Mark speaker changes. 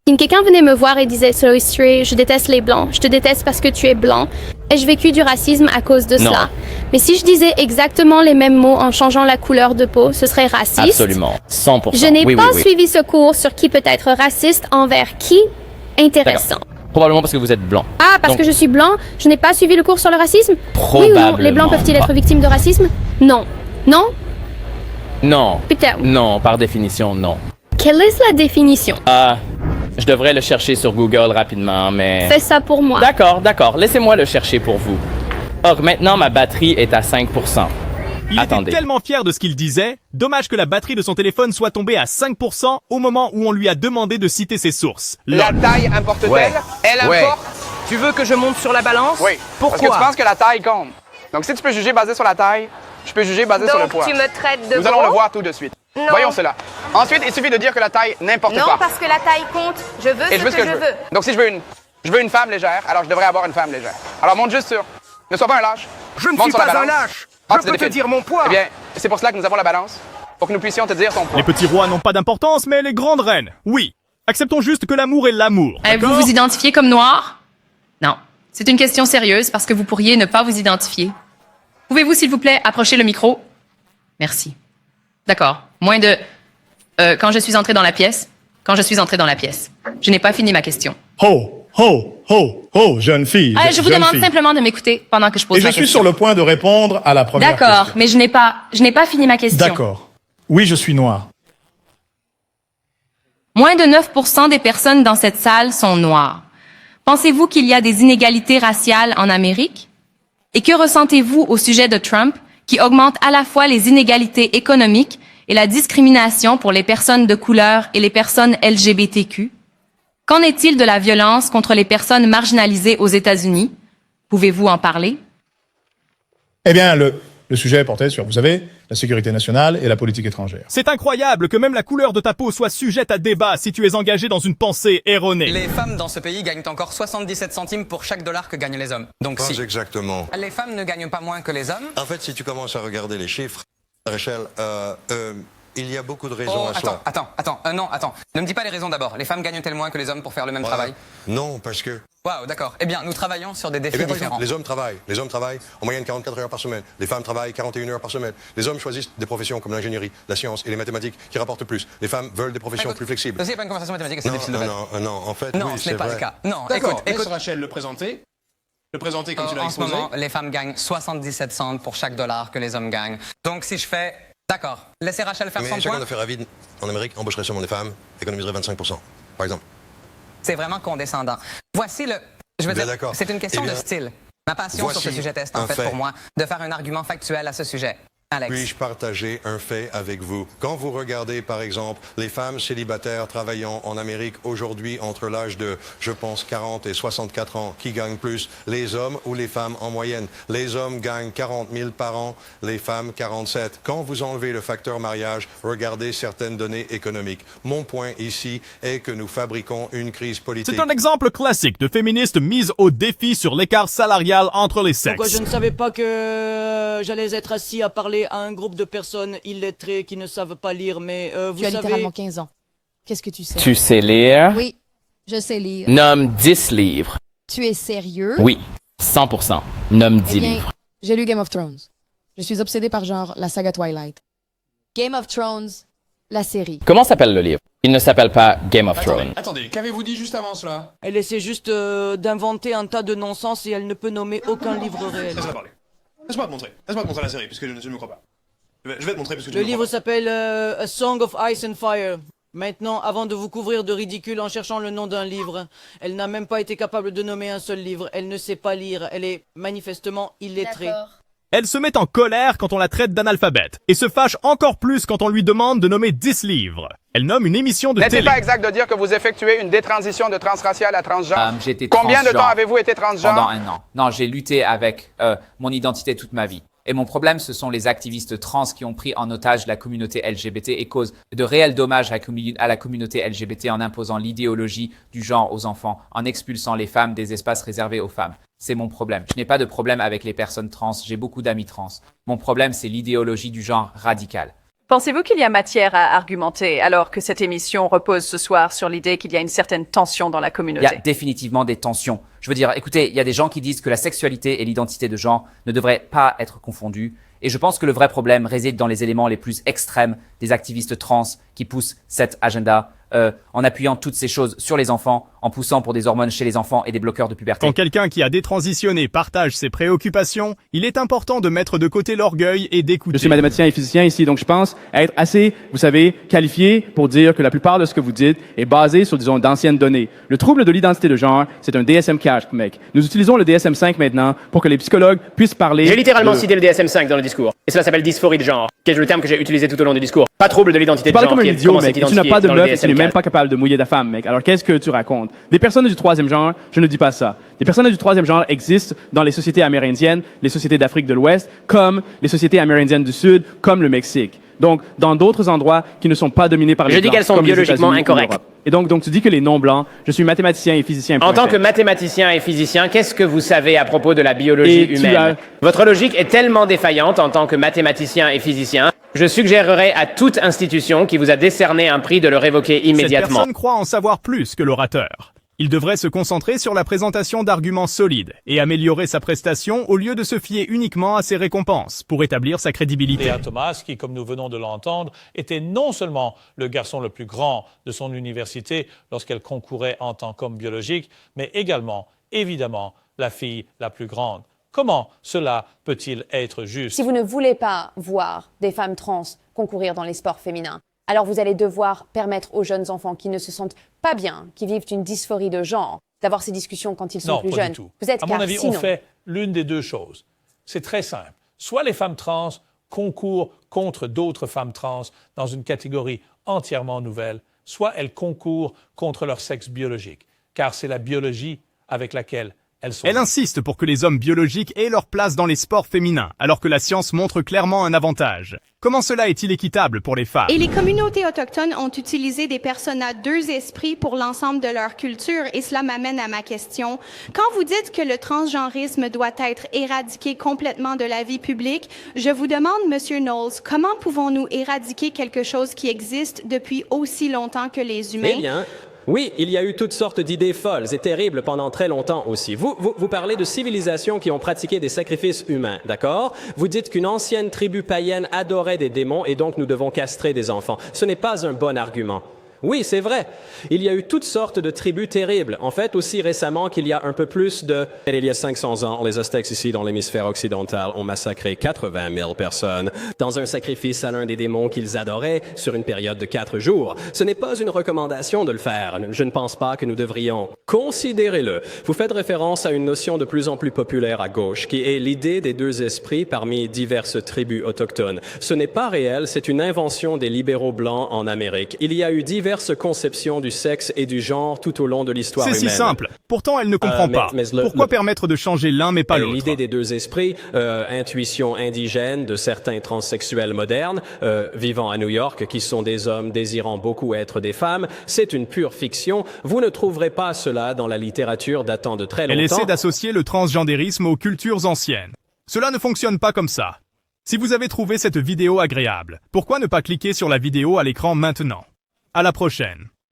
Speaker 1: Si quelqu'un venait me voir et disait So History, je déteste les blancs, je te déteste parce que tu es blanc, ai-je vécu du racisme à cause de
Speaker 2: Non.
Speaker 1: cela? Mais si je disais exactement les mêmes mots en changeant la couleur de peau, ce serait raciste.
Speaker 2: Absolument. 100%.
Speaker 1: Je n'ai
Speaker 2: Oui,
Speaker 1: pas
Speaker 2: oui, oui.
Speaker 1: suivi ce cours sur qui peut être raciste envers qui. Intéressant.
Speaker 2: Probablement parce que vous êtes blanc.
Speaker 1: Ah, parce
Speaker 2: Donc,
Speaker 1: que je suis blanc, je n'ai pas suivi le cours sur le racisme? Oui ou non? Les
Speaker 2: Probablement
Speaker 1: blancs peuvent-ils être
Speaker 2: pas.
Speaker 1: victimes de racisme? Non. Non?
Speaker 2: Non.
Speaker 1: Putain.
Speaker 2: Non, par définition, non.
Speaker 1: Quelle est la définition?
Speaker 2: Je devrais le chercher sur Google rapidement, mais...
Speaker 1: Fais ça pour moi.
Speaker 2: D'accord. Laissez-moi le chercher pour vous. Or, maintenant, ma batterie est à 5%.
Speaker 3: Il
Speaker 2: Attendez.
Speaker 3: était tellement fier de ce qu'il disait, dommage que la batterie de son téléphone soit tombée à 5% au moment où on lui a demandé de citer ses sources.
Speaker 4: La taille importe-t-elle?
Speaker 5: Ouais.
Speaker 4: Elle
Speaker 5: Ouais.
Speaker 4: importe?
Speaker 6: Tu veux que je monte sur la balance?
Speaker 4: Oui.
Speaker 6: Pourquoi?
Speaker 4: Parce que tu penses que la taille compte. Donc si tu peux juger basé sur la taille, je peux juger basé sur le poids.
Speaker 7: Donc tu me traites de
Speaker 4: Nous allons le
Speaker 7: gros?
Speaker 4: voir tout de suite.
Speaker 7: Non.
Speaker 4: Voyons cela. Ensuite, il suffit de dire que la taille n'importe
Speaker 7: Non,
Speaker 4: pas.
Speaker 7: parce que la taille compte. Je veux
Speaker 4: Et
Speaker 7: ce que je veux.
Speaker 4: Donc si je veux une femme légère, alors je devrais avoir une femme légère. Alors monte juste sur. Ne sois pas un lâche.
Speaker 6: Je ne
Speaker 4: Monte
Speaker 6: suis
Speaker 4: sur la
Speaker 6: pas un
Speaker 4: balance.
Speaker 6: lâche.
Speaker 4: Ah,
Speaker 6: Je
Speaker 4: tu
Speaker 6: peux te
Speaker 4: défiles.
Speaker 6: dire mon poids.
Speaker 4: Eh bien, c'est pour cela que nous avons la balance, pour que nous puissions te dire ton poids.
Speaker 3: Les petits rois n'ont pas d'importance, mais les grandes reines, oui. Acceptons juste que l'amour est l'amour.
Speaker 8: Vous
Speaker 3: d'accord?
Speaker 8: vous identifiez comme noir? Non. C'est une question sérieuse parce que vous pourriez ne pas vous identifier. Pouvez-vous, s'il vous plaît, approcher le micro? Merci. D'accord. Moins de... quand je suis entrée dans la pièce. Quand je suis entrée dans la pièce. Je n'ai pas fini ma question.
Speaker 9: Jeune fille.
Speaker 8: Je vous demande simplement de m'écouter pendant que je pose
Speaker 9: Et je
Speaker 8: ma
Speaker 9: suis
Speaker 8: question.
Speaker 9: sur le point de répondre à la première
Speaker 8: D'accord,
Speaker 9: question.
Speaker 8: mais je n'ai pas fini ma question.
Speaker 9: D'accord. Oui, je suis noir.
Speaker 8: Moins de 9% des personnes dans cette salle sont noires. Pensez-vous qu'il y a des inégalités raciales en Amérique? Et que ressentez-vous au sujet de Trump, qui augmente à la fois les inégalités économiques et la discrimination pour les personnes de couleur et les personnes LGBTQ? Qu'en est-il de la violence contre les personnes marginalisées aux États-Unis? Pouvez-vous en parler?
Speaker 9: Eh bien, le sujet portait sur, vous savez, la sécurité nationale et la politique étrangère.
Speaker 3: C'est incroyable que même la couleur de ta peau soit sujette à débat si tu es engagé dans une pensée erronée.
Speaker 10: Les femmes dans ce pays gagnent encore 77 centimes pour chaque dollar que gagnent les hommes. Donc
Speaker 5: Pas
Speaker 10: si
Speaker 5: exactement.
Speaker 10: les femmes ne gagnent pas moins que les hommes...
Speaker 5: En fait, si tu commences à regarder les chiffres, Rachel, il y a beaucoup de raisons
Speaker 10: Oh,
Speaker 5: à cela.
Speaker 10: attends. Ne me dis pas les raisons d'abord. Les femmes gagnent-elles moins que les hommes pour faire le même travail?
Speaker 5: Non, parce que...
Speaker 10: Waouh, d'accord. Eh bien, nous travaillons sur des défis
Speaker 5: Eh bien, par
Speaker 10: différents.
Speaker 5: exemple, les hommes travaillent en moyenne 44 heures par semaine. Les femmes travaillent 41 heures par semaine. Les hommes choisissent des professions comme l'ingénierie, la science et les mathématiques qui rapportent plus. Les femmes veulent des professions plus flexibles.
Speaker 10: Ceci n'est pas une conversation mathématique, c'est difficile de mettre.
Speaker 5: Non, en fait,
Speaker 10: Non,
Speaker 5: oui,
Speaker 10: ce n'est
Speaker 5: c'est
Speaker 10: pas
Speaker 5: vrai.
Speaker 10: le cas. Non,
Speaker 11: D'accord,
Speaker 10: écoute.
Speaker 11: laisse Rachel le présenter. Le présenter comme tu l'as
Speaker 10: En ce
Speaker 11: exposé.
Speaker 10: moment, les femmes gagnent 77 cents pour chaque dollar que les hommes gagnent. Donc si je fais... D'accord, laissez Rachel faire
Speaker 5: Mais
Speaker 10: son
Speaker 5: chacun
Speaker 10: point.
Speaker 5: d'affaires avide en Amérique embaucherait seulement des femmes, économiserait 25%, par exemple.
Speaker 10: C'est vraiment condescendant. Voici le... Je veux
Speaker 5: Bien
Speaker 10: dire,
Speaker 5: d'accord.
Speaker 10: c'est une question
Speaker 5: Eh bien,
Speaker 10: de style. Ma passion sur ce
Speaker 5: voici
Speaker 10: sujet test, en
Speaker 5: un
Speaker 10: fait,
Speaker 5: fait.
Speaker 10: pour moi, de faire un argument factuel à ce sujet. Alex.
Speaker 5: Puis-je partager un fait avec vous? Quand vous regardez, par exemple, les femmes célibataires travaillant en Amérique aujourd'hui entre l'âge de, je pense, 40 et 64 ans, qui gagnent plus, les hommes ou les femmes en moyenne? Les hommes gagnent 40 000 par an, les femmes 47. Quand vous enlevez le facteur mariage, regardez certaines données économiques. Mon point ici est que nous fabriquons une crise politique.
Speaker 3: C'est un exemple classique de féministes mises au défi sur l'écart salarial entre les sexes.
Speaker 6: Pourquoi je ne savais pas que j'allais être assis à parler à un groupe de personnes illettrées qui ne savent pas lire, mais vous
Speaker 12: Tu as
Speaker 6: savez...
Speaker 12: littéralement 15 ans. Qu'est-ce que tu sais?
Speaker 2: Tu sais lire?
Speaker 12: Oui, je sais lire.
Speaker 2: Nomme 10 livres.
Speaker 12: Tu es sérieux?
Speaker 2: Oui, 100%. Nomme 10
Speaker 12: Eh bien,
Speaker 2: livres.
Speaker 12: j'ai lu Game of Thrones. Je suis obsédée par genre la saga Twilight. Game of Thrones, la série.
Speaker 2: Comment s'appelle le livre? Il ne s'appelle pas Game of Thrones.
Speaker 11: Attendez, qu'avez-vous dit juste avant cela?
Speaker 6: Elle essaie juste d'inventer un tas de non-sens et elle ne peut nommer aucun livre réel.
Speaker 11: Laisse-moi parler. Laisse-moi te montrer. Laisse-moi te montrer la série, puisque je ne me crois pas. Je vais te montrer, parce que tu
Speaker 6: Le
Speaker 11: ne me
Speaker 6: livre
Speaker 11: crois
Speaker 6: s'appelle A Song of Ice and Fire. Maintenant, avant de vous couvrir de ridicule en cherchant le nom d'un livre, elle n'a même pas été capable de nommer un seul livre. Elle ne sait pas lire. Elle est manifestement illettrée.
Speaker 3: Elle se met en colère quand on la traite d'analphabète et se fâche encore plus quand on lui demande de nommer 10 livres. Elle nomme une émission de
Speaker 4: N'est-il
Speaker 3: télé.
Speaker 4: pas exact de dire que vous effectuez une détransition de transracial à transgenre?
Speaker 13: J'ai été
Speaker 4: Combien de
Speaker 13: transgenre
Speaker 4: temps avez-vous été transgenre?
Speaker 13: pendant 1 an. Non, j'ai lutté avec mon identité toute ma vie. Et mon problème, ce sont les activistes trans qui ont pris en otage la communauté LGBT et causent de réels dommages à la communauté LGBT en imposant l'idéologie du genre aux enfants, en expulsant les femmes des espaces réservés aux femmes. C'est mon problème. Je n'ai pas de problème avec les personnes trans, j'ai beaucoup d'amis trans. Mon problème, c'est l'idéologie du genre radicale.
Speaker 14: Pensez-vous qu'il y a matière à argumenter alors que cette émission repose ce soir sur l'idée qu'il y a une certaine tension dans la
Speaker 13: Il
Speaker 14: communauté?
Speaker 13: y a définitivement des tensions. Je veux dire, écoutez, il y a des gens qui disent que la sexualité et l'identité de genre ne devraient pas être confondues. Et je pense que le vrai problème réside dans les éléments les plus extrêmes des activistes trans qui poussent cet agenda en appuyant toutes ces choses sur les enfants, en poussant pour des hormones chez les enfants et des bloqueurs de puberté.
Speaker 3: Quand quelqu'un qui a détransitionné partage ses préoccupations, il est important de mettre de côté l'orgueil et d'écouter.
Speaker 15: Je suis mathématicien et physicien ici, donc je pense être assez, vous savez, qualifié pour dire que la plupart de ce que vous dites est basé sur, disons, d'anciennes données. Le trouble de l'identité de genre, c'est un DSM-4, mec. Nous utilisons le DSM-5 maintenant pour que les psychologues puissent parler.
Speaker 16: J'ai littéralement cité le DSM-5 dans le discours. Et cela s'appelle dysphorie de genre, qui est le terme que j'ai utilisé tout au long du discours. Pas trouble de l'identité de genre.
Speaker 15: Tu parles comme un idiot, mec. Tu n'as pas de meuf et tu n'es même pas capable de mouiller ta femme, mec. Alors qu'est-ce que tu racontes? Des personnes du troisième genre, je ne dis pas ça. Des personnes du troisième genre existent dans les sociétés amérindiennes, les sociétés d'Afrique de l'Ouest, comme les sociétés amérindiennes du Sud, comme le Mexique. Donc, dans d'autres endroits qui ne sont pas dominés par les blancs.
Speaker 16: Je dis qu'elles sont biologiquement incorrectes.
Speaker 15: Et donc tu dis que les non-blancs, je suis mathématicien et physicien.
Speaker 16: En tant que mathématicien et physicien, qu'est-ce que vous savez à propos de la biologie humaine? Votre logique est tellement défaillante en tant que mathématicien et physicien, je suggérerais à toute institution qui vous a décerné un prix de le révoquer immédiatement.
Speaker 3: Cette personne croit en savoir plus que l'orateur. Il devrait se concentrer sur la présentation d'arguments solides et améliorer sa prestation au lieu de se fier uniquement à ses récompenses pour établir sa crédibilité.
Speaker 17: Léa Thomas, qui, comme nous venons de l'entendre, était non seulement le garçon le plus grand de son université lorsqu'elle concourait en tant qu'homme biologique, mais également, évidemment, la fille la plus grande. Comment cela peut-il être juste?
Speaker 18: Si vous ne voulez pas voir des femmes trans concourir dans les sports féminins, alors vous allez devoir permettre aux jeunes enfants qui ne se sentent pas bien, qui vivent une dysphorie de genre, d'avoir ces discussions quand ils sont plus jeunes.
Speaker 17: Non, pas du tout.
Speaker 18: Vous êtes
Speaker 17: à mon avis, on fait l'une des deux choses. C'est très simple. Soit les femmes trans concourent contre d'autres femmes trans dans une catégorie entièrement nouvelle, soit elles concourent contre leur sexe biologique, car c'est la biologie avec laquelle elles sont.
Speaker 3: Elle insiste pour que les hommes biologiques aient leur place dans les sports féminins, alors que la science montre clairement un avantage. Comment cela est-il équitable pour les femmes?
Speaker 1: Et les communautés autochtones ont utilisé des personas deux esprits pour l'ensemble de leur culture, et cela m'amène à ma question. Quand vous dites que le transgenrisme doit être éradiqué complètement de la vie publique, je vous demande, Monsieur Knowles, comment pouvons-nous éradiquer quelque chose qui existe depuis aussi longtemps que les humains?
Speaker 19: Eh bien, oui, il y a eu toutes sortes d'idées folles et terribles pendant très longtemps aussi. Vous parlez de civilisations qui ont pratiqué des sacrifices humains, d'accord? Vous dites qu'une ancienne tribu païenne adorait des démons et donc nous devons castrer des enfants. Ce n'est pas un bon argument. Oui, c'est vrai. Il y a eu toutes sortes de tribus terribles. En fait, aussi récemment qu'il y a un peu plus de... Il y a 500 ans, les Aztèques ici dans l'hémisphère occidental ont massacré 80 000 personnes dans un sacrifice à l'un des démons qu'ils adoraient sur une période de 4 jours. Ce n'est pas une recommandation de le faire. Je ne pense pas que nous devrions. Considérez-le. Vous faites référence à une notion de plus en plus populaire à gauche, qui est l'idée des deux esprits parmi diverses tribus autochtones. Ce n'est pas réel, c'est une invention des libéraux blancs en Amérique. Il y a eu diverses conceptions du sexe et du genre tout au long de l'histoire humaine.
Speaker 3: C'est si simple. Pourtant, elle ne comprend pas. Pourquoi permettre de changer l'un mais pas l'autre?
Speaker 19: L'idée des deux esprits, intuition indigène de certains transsexuels modernes vivant à New York, qui sont des hommes désirant beaucoup être des femmes, c'est une pure fiction. Vous ne trouverez pas cela dans la littérature datant de très longtemps.
Speaker 3: Elle essaie d'associer le transgendérisme aux cultures anciennes. Cela ne fonctionne pas comme ça. Si vous avez trouvé cette vidéo agréable, pourquoi ne pas cliquer sur la vidéo à l'écran maintenant? À la prochaine.